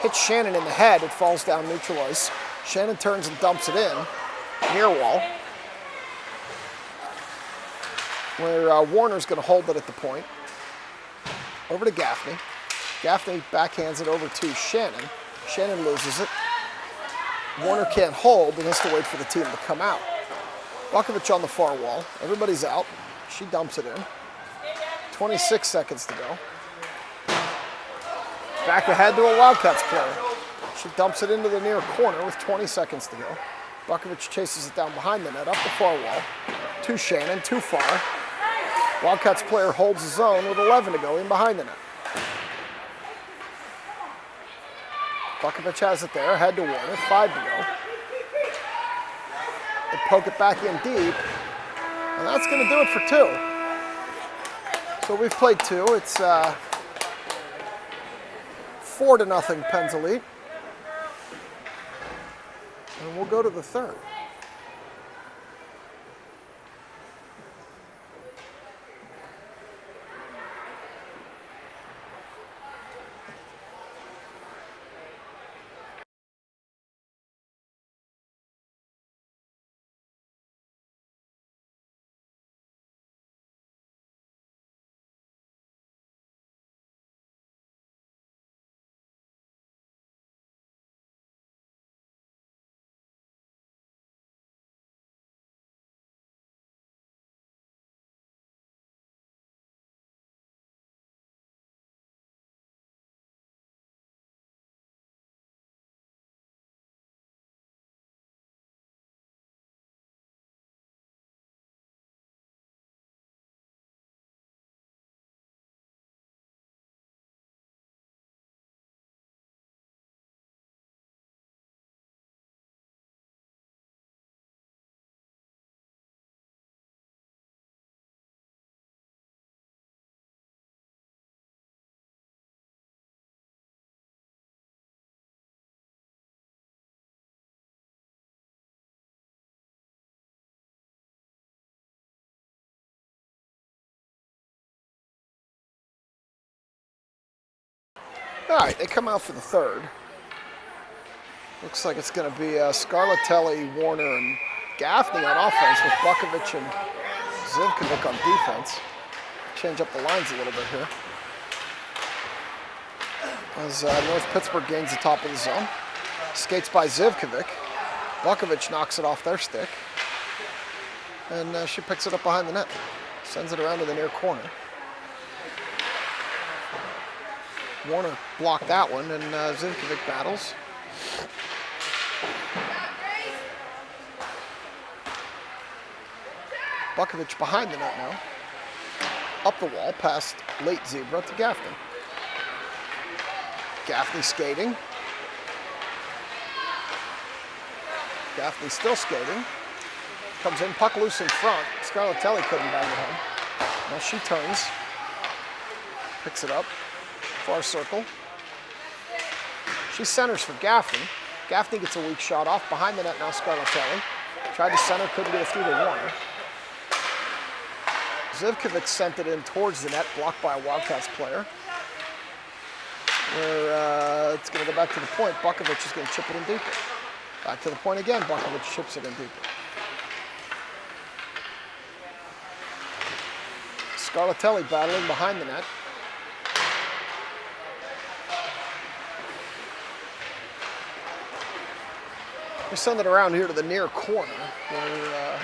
Hits Shannon in the head. It falls down neutral ice. Shannon turns and dumps it in. Near wall. Where Warner's going to hold it at the point. Over to Gaffney. Gaffney backhands it over to Shannon. Shannon loses it. Warner can't hold and has to wait for the team to come out. Bukovic on the far wall. Everybody's out. She dumps it in. 26 seconds to go. Back ahead to a Wildcats player. She dumps it into the near corner with 20 seconds to go. Bukovic chases it down behind the net, up the far wall. To Shannon, too far. Wildcats player holds the zone with 11 to go in behind the net. Bukovic has it there, head to Warner, 5 to go. They poke it back in deep, and that's going to do it for 2. So we've played 2. It's 4-0 Pens Elite. And we'll go to the third. All right, they come out for the third. Looks like it's going to be Scarlatelli, Warner, and Gaffney on offense with Bukovic and Zivkovic on defense. Change up the lines a little bit here. As North Pittsburgh gains the top of the zone. Skates by Zivkovic. Bukovic knocks it off their stick. And she picks it up behind the net. Sends it around to the near corner. Warner blocked that one, and Zivkovic battles. Bukovic behind the net now. Up the wall, past late Zebra to Gaffney. Gaffney skating. Gaffney still skating. Comes in, puck loose in front. Scarlatelli couldn't bang it home. Now she turns. Picks it up. Far circle. She centers for Gaffney. Gaffney gets a weak shot off. Behind the net now, Scarlatelli. Tried to center, couldn't get it through to Warner. Zivkovic sent it in towards the net, blocked by a Wildcats player. Where it's going to go back to the point. Bukovic is going to chip it in deeper. Back to the point again. Bukovic chips it in deeper. Scarlatelli battling behind the net. We send it around here to the near corner, where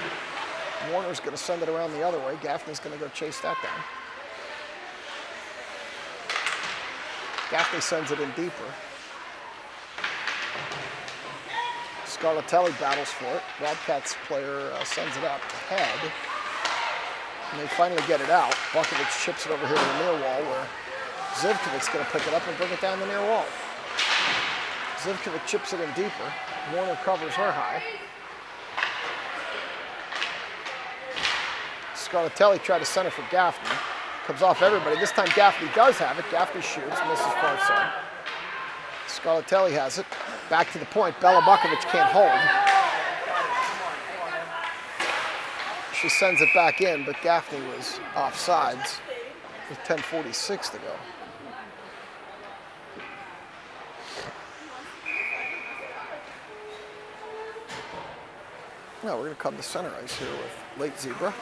Warner's going to send it around the other way. Gaffney's going to go chase that down. Gaffney sends it in deeper. Scarlatelli battles for it. Wildcats player sends it up ahead. And they finally get it out. Bukovic chips it over here to the near wall, where Zivkovic's going to pick it up and bring it down the near wall. Zivkovic chips it in deeper. Warner covers her high. Scarlatelli tried to center for Gaffney. Comes off everybody. This time Gaffney does have it. Gaffney shoots, misses far side. Scarlatelli has it. Back to the point. Bella Bukovic can't hold. She sends it back in, but Gaffney was offsides with 10:46 to go. Now we're going to come to center ice here with late Zebra.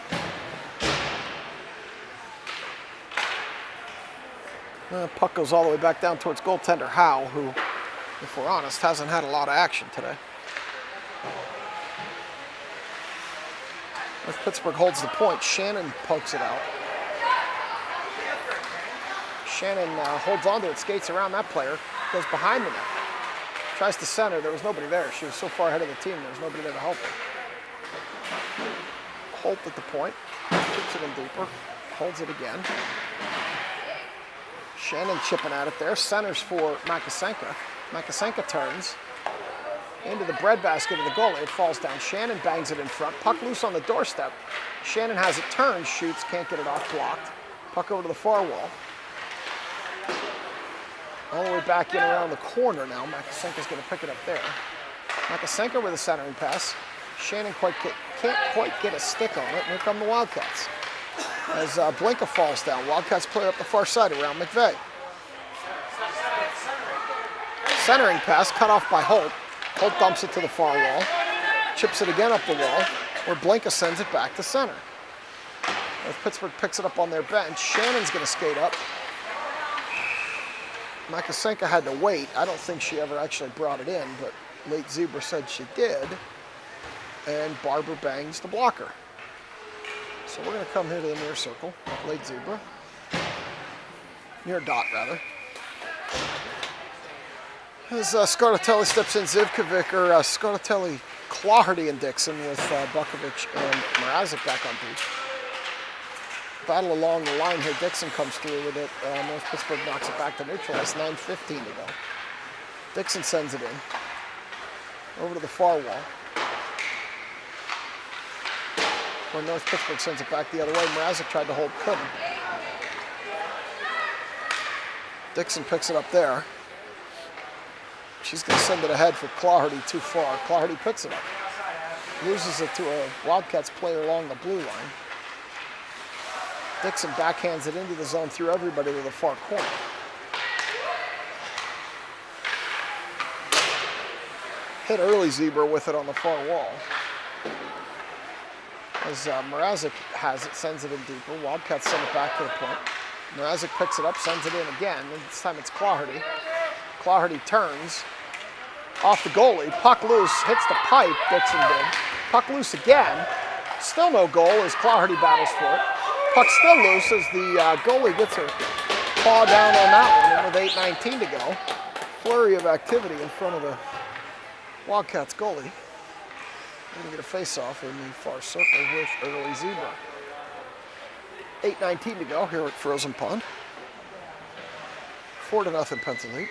Puck goes all the way back down towards goaltender Howe, who, if we're honest, hasn't had a lot of action today. As Pittsburgh holds the point, Shannon pokes it out. Shannon holds onto it, skates around that player, goes behind the net. Tries to center, there was nobody there. She was so far ahead of the team, there was nobody there to help her. Holt at the point, keeps it in deeper, holds it again. Shannon chipping at it there, centers for Makasenka. Makasenka turns into the breadbasket of the goalie. It falls down. Shannon bangs it in front. Puck loose on the doorstep. Shannon has it turned, shoots, can't get it off, blocked. Puck over to the far wall. All the way back in around the corner now. Makasenka's going to pick it up there. Makasenka with a centering pass. Shannon can't quite get a stick on it. And here come the Wildcats. As Blinka falls down. Wildcats play up the far side around McVeigh. Centering pass cut off by Holt. Holt dumps it to the far wall. Chips it again up the wall, where Blinka sends it back to center. As Pittsburgh picks it up on their bench, Shannon's going to skate up. Makasenka had to wait. I don't think she ever actually brought it in, but late Zebra said she did. And Barber bangs the blocker. So we're going to come here to the near circle, late Zebra. Near dot, rather. As Scarlatelli steps in, Scarlatelli, Claherty, and Dixon with Bukovic and Mrazek back on deep. Battle along the line here. Dixon comes through with it. North Pittsburgh knocks it back to neutral. That's 9:15 to go. Dixon sends it in. Over to the far wall. Where North Pittsburgh sends it back the other way. Mrazek tried to hold, couldn't. Dixon picks it up there. She's going to send it ahead for Claherty too far. Claherty picks it up. Loses it to a Wildcats player along the blue line. Dixon backhands it into the zone through everybody to the far corner. Hit early Zebra with it on the far wall. As Mrazek has it, sends it in deeper. Wildcats send it back to the point. Mrazek picks it up, sends it in again. And this time it's Claherty. Claherty turns. Off the goalie. Puck loose. Hits the pipe. Dixon did. Puck loose again. Still no goal as Claherty battles for it. Puck still loose as the goalie gets her paw down on that one. And with 8:19 to go. Flurry of activity in front of the Wildcats goalie. We're going to get a face-off in the far circle with early Zebra. 8:19 to go here at Frozen Pond. 4-0 Pennsylvania.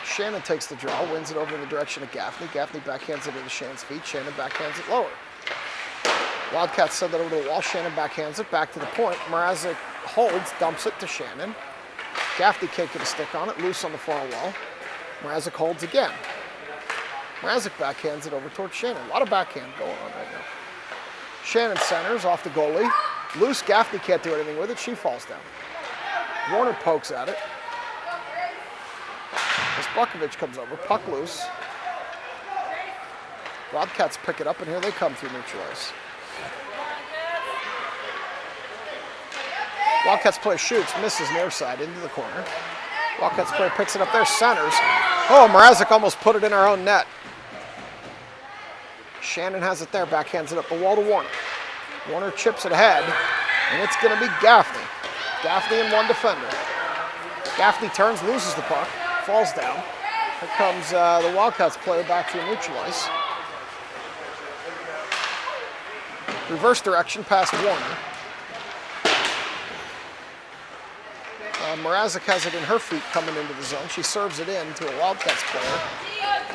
Shannon takes the draw, wins it over in the direction of Gaffney. Gaffney backhands it into Shannon's feet. Shannon backhands it lower. Wildcats send it over to the wall. Shannon backhands it back to the point. Mrazek holds, dumps it to Shannon. Gaffney can't get a stick on it, loose on the far wall. Mrazek holds again. Mrazek backhands it over towards Shannon. A lot of backhand going on right now. Shannon centers off the goalie. Loose, Gaffney can't do anything with it. She falls down. Warner pokes at it. As Bukovic comes over, puck loose. Wildcats pick it up, and here they come through neutral ice. Wildcats player shoots, misses near side into the corner. Wildcats player picks it up there, centers. Oh, Mrazek almost put it in her own net. Shannon has it there, backhands it up the wall to Warner. Warner chips it ahead, and it's going to be Gaffney. Gaffney and one defender. Gaffney turns, loses the puck, falls down. Here comes the Wildcats player back through neutral ice. Reverse direction past Warner. Mrazek has it in her feet coming into the zone. She serves it in to a Wildcats player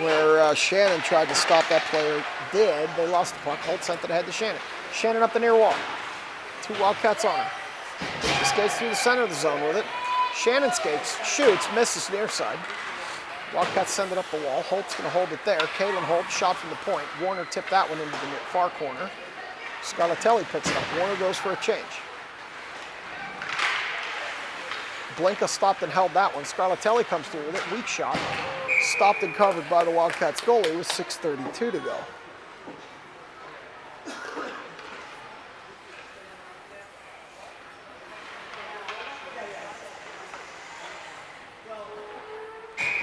where Shannon tried to stop that player did. They lost the puck. Holt sent it ahead to Shannon. Shannon up the near wall. 2 Wildcats on him. He skates through the center of the zone with it. Shannon skates, shoots, misses near side. Wildcats send it up the wall. Holt's going to hold it there. Caitlin Holt shot from the point. Warner tipped that one into the far corner. Scarlatelli picks it up. Warner goes for a change. Blinka stopped and held that one. Scarlatelli comes through with it. Weak shot. Stopped and covered by the Wildcats goalie with 6:32 to go.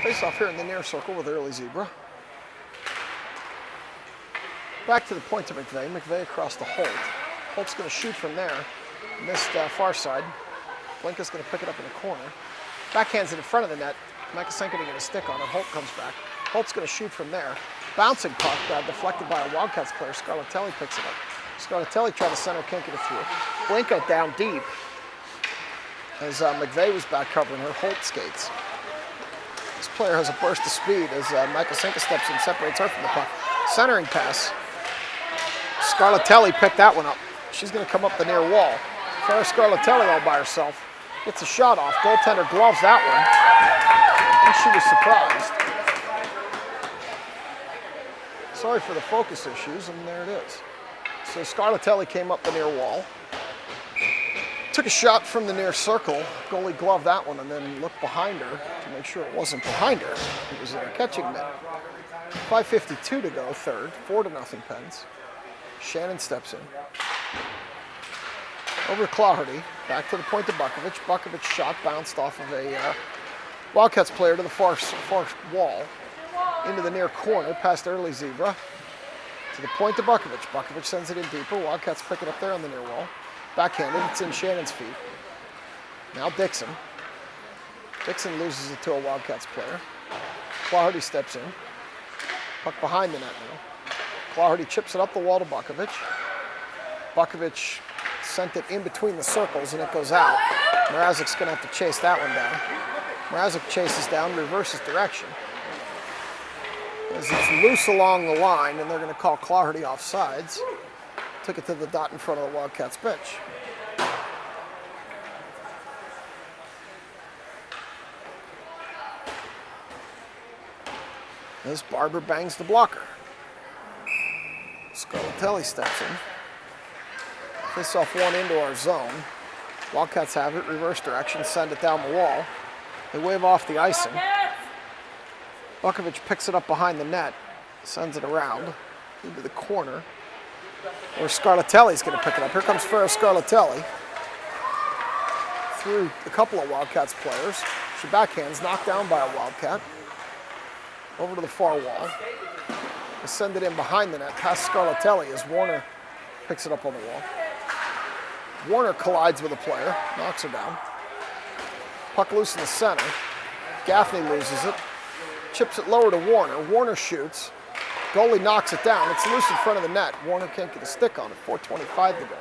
Face off here in the near circle with early zebra. Back to the point to McVeigh. McVeigh across to Holt. Holt's going to shoot from there. Missed far side. Blinka's going to pick it up in the corner. Backhands it in front of the net. Makasenko to get a stick on it. Holt comes back. Holt's going to shoot from there. Bouncing puck, deflected by a Wildcats player. Scarlatelli picks it up. Scarlatelli tried to center, can't get it through. Blinka down deep. As McVeigh was back covering her, Holt skates. This player has a burst of speed as Makasenko steps in, separates her from the puck. Centering pass. Scarlatelli picked that one up. She's going to come up the near wall. Fair Scarlatelli all by herself. Gets a shot off. Goaltender gloves that one. And she was surprised. Sorry for the focus issues, and there it is. So Scarlatelli came up the near wall. Took a shot from the near circle. Goalie gloved that one and then looked behind her to make sure it wasn't behind her. It was in her catching mitt. 5:52 to go, third. 4-0 Pens. Shannon steps in. Over to Claherty. Back to the point to Bukovic. Bukovic shot bounced off of a Wildcats player to the far wall. Into the near corner, past early zebra. To the point to Bukovic. Bukovic sends it in deeper. Wildcats pick it up there on the near wall. Backhanded, it's in Shannon's feet. Now Dixon. Dixon loses it to a Wildcats player. Claherty steps in. Puck behind the net now. Claherty chips it up the wall to Bukovic. Bukovic sent it in between the circles and it goes out. Mrazek's going to have to chase that one down. Mrazek chases down, reverses direction. As it's loose along the line and they're going to call Claherty offsides. Took it to the dot in front of the Wildcats bench. As Barber bangs the blocker. Scarlatelli steps in. Face off one into our zone. Wildcats have it, reverse direction, send it down the wall. They wave off the icing. Bukovic picks it up behind the net, sends it around into the corner. Or Scarlatelli's going to pick it up. Here comes Farrah Scarlatelli. Through a couple of Wildcats players. She backhands, knocked down by a Wildcat. Over to the far wall. They send it in behind the net, past Scarlatelli as Warner picks it up on the wall. Warner collides with a player, knocks her down. Puck loose in the center. Gaffney loses it. Chips it lower to Warner. Warner shoots. Goalie knocks it down. It's loose in front of the net. Warner can't get a stick on it. 4:25 to go.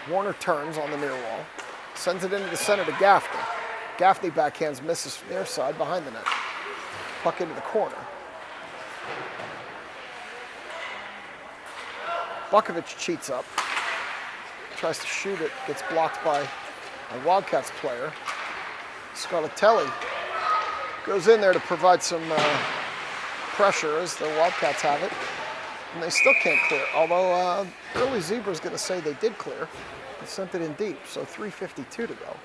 Warner turns on the near wall. Sends it into the center to Gaffney. Gaffney backhands, misses near side behind the net. Puck into the corner. Bukovic cheats up. Tries to shoot it. Gets blocked by a Wildcats player. Scarlatelli goes in there to provide some pressure as the Wildcats have it. And they still can't clear. Although early Zebra's going to say they did clear. They sent it in deep, so 3:52 to go.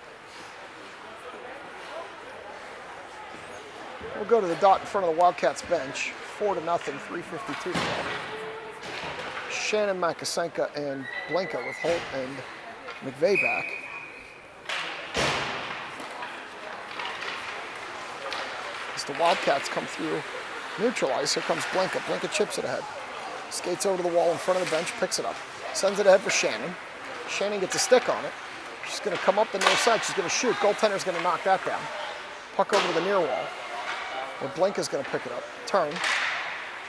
We'll go to the dot in front of the Wildcats bench. 4-0, 3:52 to go. Shannon, Makasenko, and Blinka with Holt and McVeigh back. As the Wildcats come through, neutralize, here comes Blinka. Blinka chips it ahead. Skates over to the wall in front of the bench, picks it up. Sends it ahead for Shannon. Shannon gets a stick on it. She's going to come up the near side. She's going to shoot. Goaltender's going to knock that down. Puck over to the near wall. Where Blinka's going to pick it up. Turn.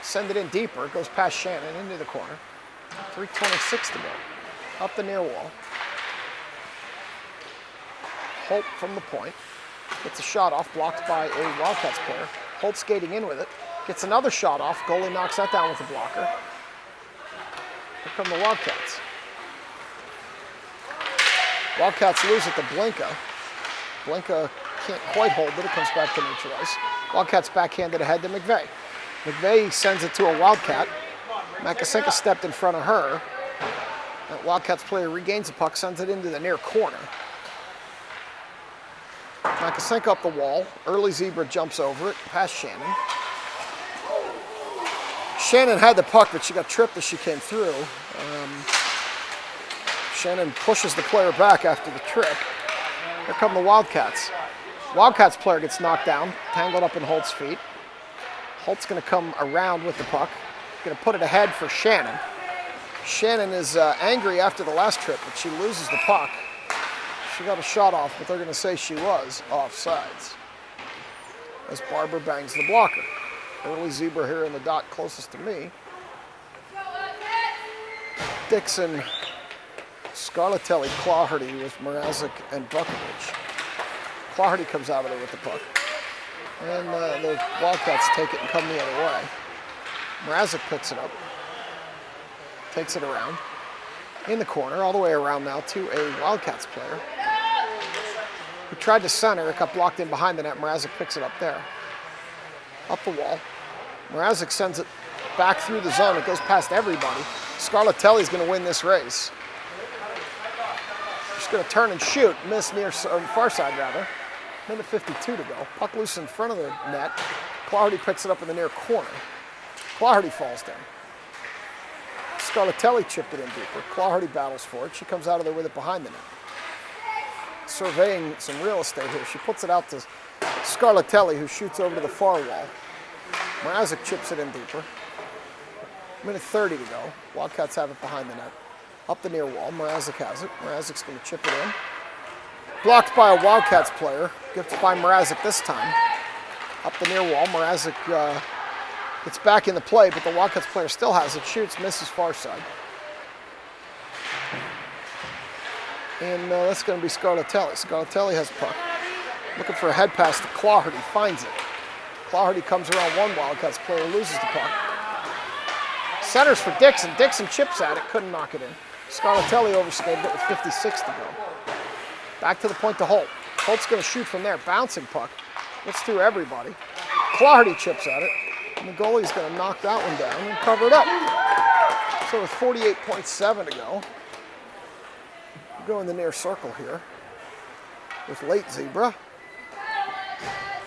Send it in deeper. It goes past Shannon into the corner. 3:26 to go. Up the near wall. Holt from the point. Gets a shot off, blocked by a Wildcats player. Holt skating in with it. Gets another shot off. Goalie knocks that down with a blocker. Here come the Wildcats. Wildcats lose it to Blinka. Blinka can't quite hold it. It comes back to neutral ice. Wildcats backhanded ahead to McVeigh. McVeigh sends it to a Wildcat. Makasenka stepped in front of her. That Wildcats player regains the puck, sends it into the near corner. Makasenka up the wall. Early Zebra jumps over it, past Shannon. Shannon had the puck, but she got tripped as she came through. Shannon pushes the player back after the trip. Here come the Wildcats. Wildcats player gets knocked down, tangled up in Holt's feet. Holt's going to come around with the puck. Going to put it ahead for Shannon. Shannon is angry after the last trip, but she loses the puck. She got a shot off, but they're going to say she was offsides. As Barber bangs the blocker. Early Zebra here in the dot closest to me. Dixon, Scarlatelli, Claherty with Mrazek and Bukovich. Claherty comes out of there with the puck. And the Wildcats take it and come the other way. Mrazek picks it up. Takes it around. In the corner, all the way around now to a Wildcats player. Who tried to center, it got blocked in behind the net. Mrazek picks it up there. Up the wall. Mrazek sends it back through the zone. It goes past everybody. Scarlatelli's going to win this race. She's going to turn and shoot. Miss near far side, rather. Minute 52 to go. Puck loose in front of the net. Claherty picks it up in the near corner. Claherty falls down. Scarlatelli chipped it in deeper. Claherty battles for it. She comes out of there with it behind the net. Surveying some real estate here. She puts it out to Scarlatelli, who shoots over to the far wall. Mrazek chips it in deeper. Minute 30 to go. Wildcats have it behind the net. Up the near wall. Mrazek has it. Mrazek's going to chip it in. Blocked by a Wildcats player. Gifted by Mrazek this time. Up the near wall. Mrazek gets back in the play, but the Wildcats player still has it. Shoots, misses far side. And that's going to be Scarlatelli. Scarlatelli has a puck. Looking for a head pass to Claherty. Finds it. Claherty comes around one Wildcats player, loses the puck. Centers for Dixon. Dixon chips at it, couldn't knock it in. Scarlatelli overskated it with 56 to go. Back to the point to Holt. Holt's going to shoot from there. Bouncing puck. Gets through everybody. Claherty chips at it. And the goalie's going to knock that one down and cover it up. So with 48.7 to go, we go in the near circle here with late Zebra.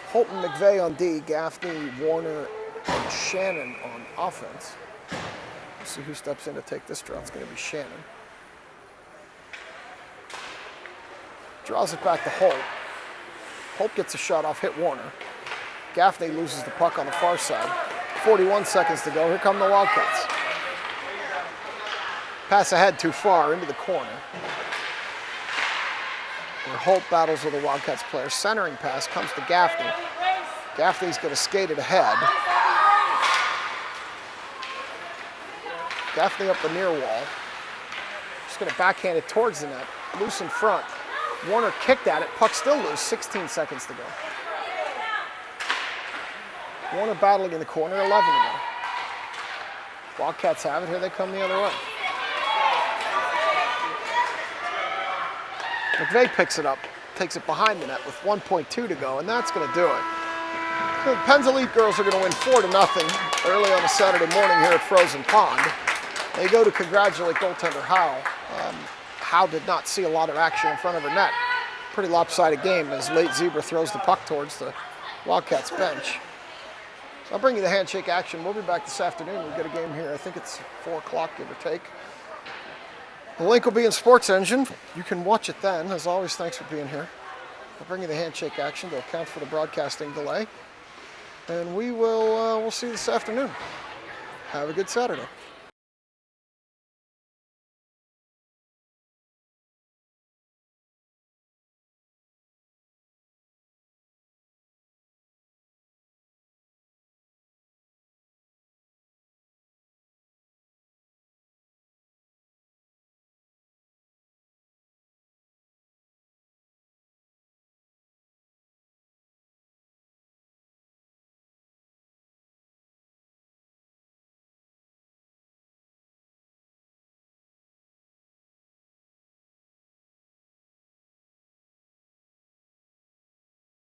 Holt and McVeigh on D, Gaffney, Warner, and Shannon on offense. We'll see who steps in to take this draw. It's going to be Shannon. Draws it back to Holt. Holt gets a shot off, hit Warner. Gaffney loses the puck on the far side. 41 seconds to go. Here come the Wildcats. Pass ahead too far into the corner. Where Holt battles with a Wildcats player. Centering pass comes to Gaffney. Gaffney's going to skate it ahead. Gaffney up the near wall. Just going to backhand it towards the net. Loose in front. Warner kicked at it. Puck still loose. 16 seconds to go. Warner battling in the corner. 11 to go. Wildcats have it. Here they come the other way. McVeigh picks it up, takes it behind the net with 1.2 to go, and that's going to do it. The Penn's Elite girls are going to win 4-0 early on a Saturday morning here at Frozen Pond. They go to congratulate goaltender Howe. Howe did not see a lot of action in front of her net. Pretty lopsided game as late Zebra throws the puck towards the Wildcats bench. So I'll bring you the handshake action. We'll be back this afternoon. We've got a game here. I think it's 4 o'clock, give or take. The link will be in Sports Engine. You can watch it then. As always, thanks for being here. I'll bring you the handshake action to account for the broadcasting delay. And we'll see you this afternoon. Have a good Saturday.